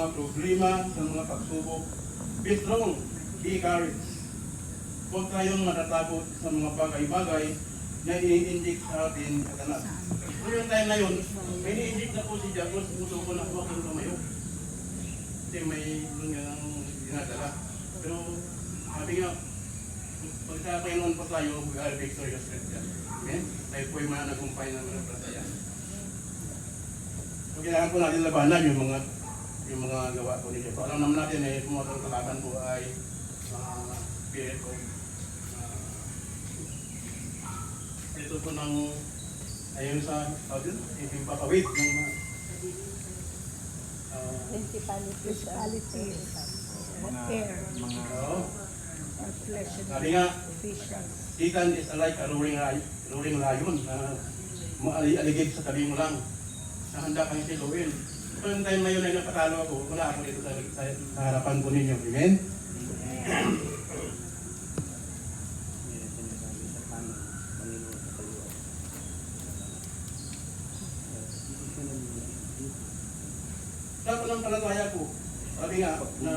mga problema, sa mga pagsubok, be strong, be courage. Huwag tayong matatakot sa mga bagay-bagay na ini-inject sa atin katanas. So yung time na yun, may ini-inject na po si Jacobs, gusto ko na huwag kang tumayo. Kasi may ang dinadala. Pero sabi nga, pag sa Panginoon pa tayo, we are victorious Christian. Amen? Tayo po yung mga nagumpay ng mga prataya. So kailangan po natin labanan yung mga gawa po ni Jeff. Alam naman natin eh, mga kalaban po ay spirit of ito po ng ayun sa yung papawid ng Principalities, air, flesh and sabi nga, officials. Satan is like a roaring lion na maaligid sa tabi mo lang na handa kang siluin. So yung time na yun ay napatalo ako, wala ako dito sa harapan po ninyo. Amen? Sa pananampalataya po, sabi nga na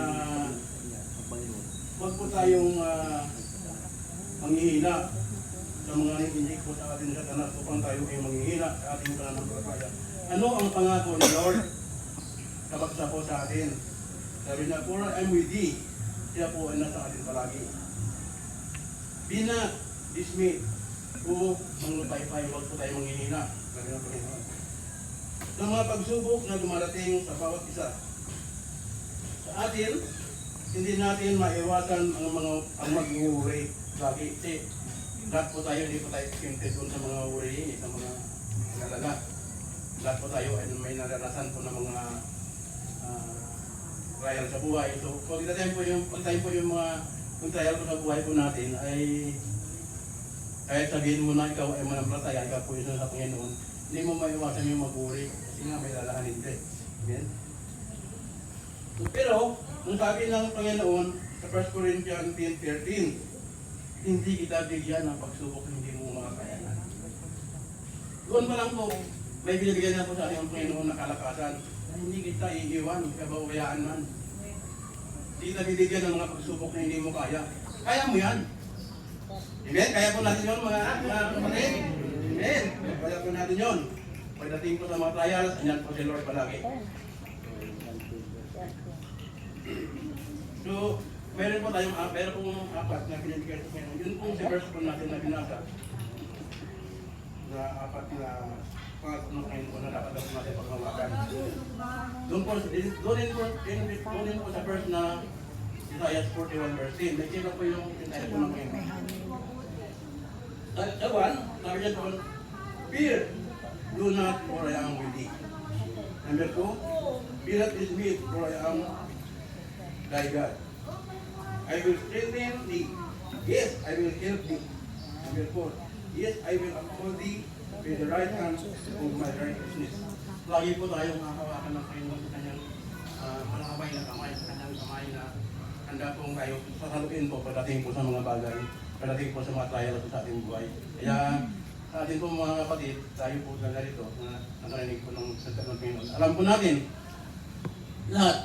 huwag po tayong manghihina sa mga nag-inject po sa ating Satanas upang tayo ay manghihina sa ating pananampalataya. Ano ang pangako ni Lord? Kabagsa po sa atin. Sabi na, for I'm with thee. Siya po ay nasa atin palagi. Be not dismayed o manglupay-pay, huwag po tayo manghihina. Sabi na Panginoon. Sa mga pagsubok na dumarating sa bawat isa. Sa atin, hindi natin maiwasan ang mag-uuri lagi. Kasi lahat po tayo, hindi po tayo tempted doon sa mga uri, sa mga nalaga. Lahat po tayo ay may naranasan po ng mga trial sa buhay. So, pag tayo po yung mga trial po sa buhay po natin ay kahit sabihin mo na ikaw ay manampalataya, ikaw po yung sa Panginoon, hindi mo maiwasan yung mag-uri kasi nga may lalahanin ka. Amen? Pero, kung sabi ng Panginoon sa 1 Corinthians 10:13, hindi kita bigyan ng pagsubok na hindi mo makakayanan. Doon pa lang po, may binibigyan na po sa ating Panginoon na kalakasan na hindi kita iiwan, kababayaan man. Hindi kita bibigyan ng mga pagsubok na hindi mo kaya. Kaya mo yan. Amen? Kaya po natin yun mga kapatid. Amen? Kaya po natin yun. Pagdating po sa mga trials, andyan po si Lord palagi. So, meron po tayong apat na pinibigay sa Panginoon. Yun po si verse po natin na binasa. Na apat na pangatlo ng Panginoon na dapat natin pagmawakan. Doon po sa verse na Isaiah 41 verse 10. Nakita po yung Isaiah po ng Panginoon. Sa 1, sabi niya doon, fear, do not, for I am with thee. Number 2, be not dismayed, for I am thy God. I will strengthen thee. Yes, I will help thee. Number 4, yes, I will uphold thee with the right hand of my righteousness. Lagi po tayong makahawakan ng Panginoon sa kanyang malakabay na kamay, sa kanyang kamay na handa pong tayo sasaluin po pagdating po sa mga bagay, pagdating po sa mga trial sa ating buhay. Kaya sa atin po mga kapatid, tayo po na narito na nakarinig po ng salita ng Panginoon. Alam po natin, lahat,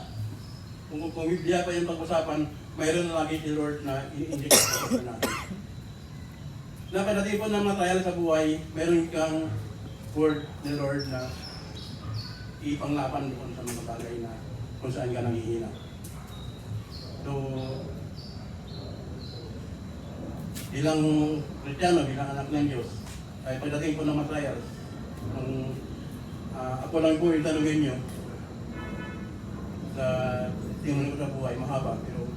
kung Biblia pa yung pag-usapan, mayroon na lagi si Lord na i-inject sa natin. Na pagdating po ng mga trial sa buhay, mayroon kang word ni Lord na ipanglaban doon sa mga bagay na kung saan ka nanghihina. So, bilang Kristiyano, bilang anak ng Diyos, ay pagdating po ng mga trials, ako lang po yung tanongin nyo sa tingin ko sa buhay, mahaba, pero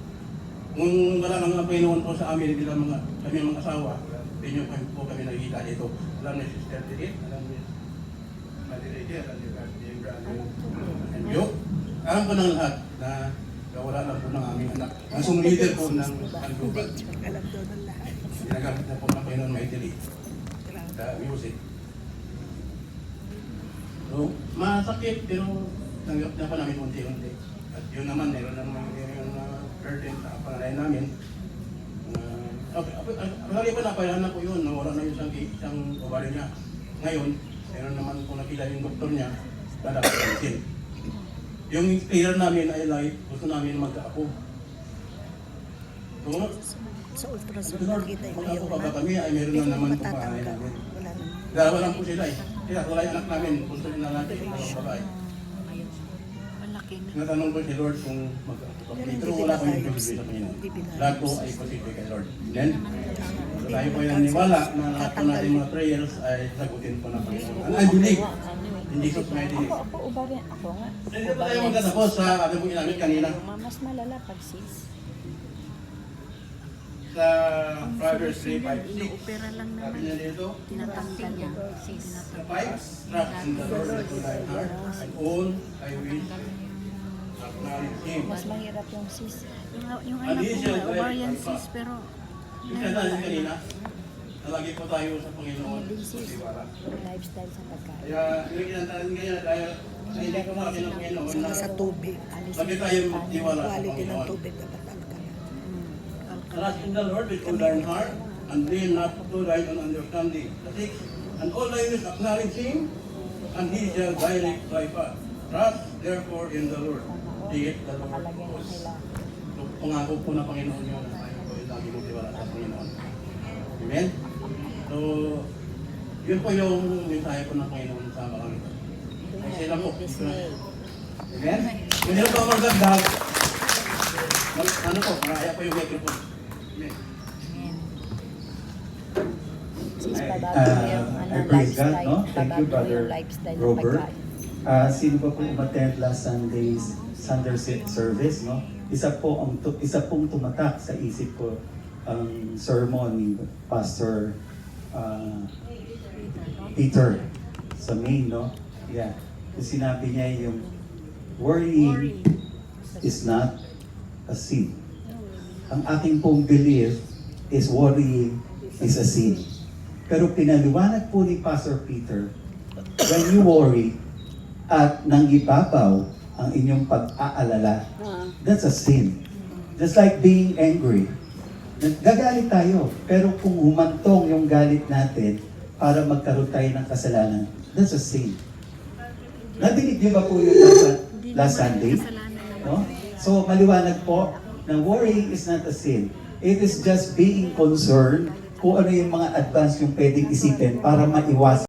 kung wala lang ang Panginoon po sa amin, bilang kami mga asawa, pinyo po kami nakikita dito. Alam ni Sister Didit, alam ni Mother Reggie, alam ni Brother and Joe. Alam ko ng lahat na wala lang po ng aming anak. Ang leader po ng Global. Alam daw ng lahat. Ginagamit na po ng Panginoon maitili sa music. So, masakit pero tanggap na pa namin unti-unti. At yun naman, meron naman yung burden sa pangalay namin. Lagi pa napayahan ko yun, wala na yung isang ovaryo niya. Ngayon, meron naman kung nakita yung doktor niya, lalaki. Yung prayer namin ay like, gusto namin magkaapo. So, Sa ultrasound Lord, nakita yung mag-apo pa ba mayoma. kami ay meron Hindi na ko naman itong matatanggal. pangalan namin. Wala naman. Dalawa lang po sila eh. Kaya wala yung anak namin, gusto rin na natin ang babae. Malaki na. Natanong ko si Lord kung magkaapo pa kami. Pero wala ko yung pagsabi sa Panginoon. Lahat po ay posible kay Lord. Then, tayo po yung naniwala na lahat po natin mga prayers ay sagutin po ng Panginoon. And I believe in Jesus' mighty name. Ako, ubarin. Ako nga. Hindi pa tayo magtatapos sa ating pong ginamit kanina. Mas malala pag sis. Sa Proverbs 3:5-6. Ino-opera lang Sabi naman. niya dito, Tinatanggal niya. Sis. the pipes trust in the Lord with all thy heart, and all thy ways acknowledge Him. Mas mahirap yung sis. Yung And anak He ko, shall direct ovarian thy path. cyst, pero Yung kaya natin kanina, nalagi po tayo sa Panginoon. Pagtiwala. Lifestyle sa pagkain. Kaya, yung kinantanan ngayon, dahil sa hindi ko natin ng Panginoon, na Sa tubig. lagi tayong magtiwala sa Quality ng Panginoon. tubig dapat alkalan. Trust in the Lord with all thine heart, and lean not to thine own understanding. The sixth, and all thy ways acknowledge Him, and He shall direct thy path. Trust therefore in the Lord. Saith the Lord of hosts. So, pangako po na Panginoon yun, na tayo po yung lagi mong tiwala sa Panginoon. Amen? So, yun po yung mensahe po ng Panginoon sa mga ito. Kasi lang po. Amen? Kung hindi po ako magdagdag, ano po, maraya po yung microphone. Amen. Sis, I- pabago yung I praise God, lifestyle. no? Thank you, Pabago Brother yung lifestyle ng Robert. pagkain. Sino pa po umattend last Sunday's Sunday service, no? Isa pong tumatak sa isip ko ang sermon ni Pastor Peter sa main, no? Yeah. Sinabi niya yung worrying is not a sin. Ang aking pong belief is worrying is a sin. Pero pinaliwanag po ni Pastor Peter, when you worry at nangibabaw ang inyong pag-aalala, that's a sin. Just like being angry. Gagalit tayo, pero kung humantong yung galit natin para magkaroon tayo ng kasalanan, that's a sin. Nadinig niyo ba po yun last Sunday? No? So maliwanag po na worrying is not a sin. It is just being concerned kung ano yung mga advance yung pwedeng isipin para maiwasan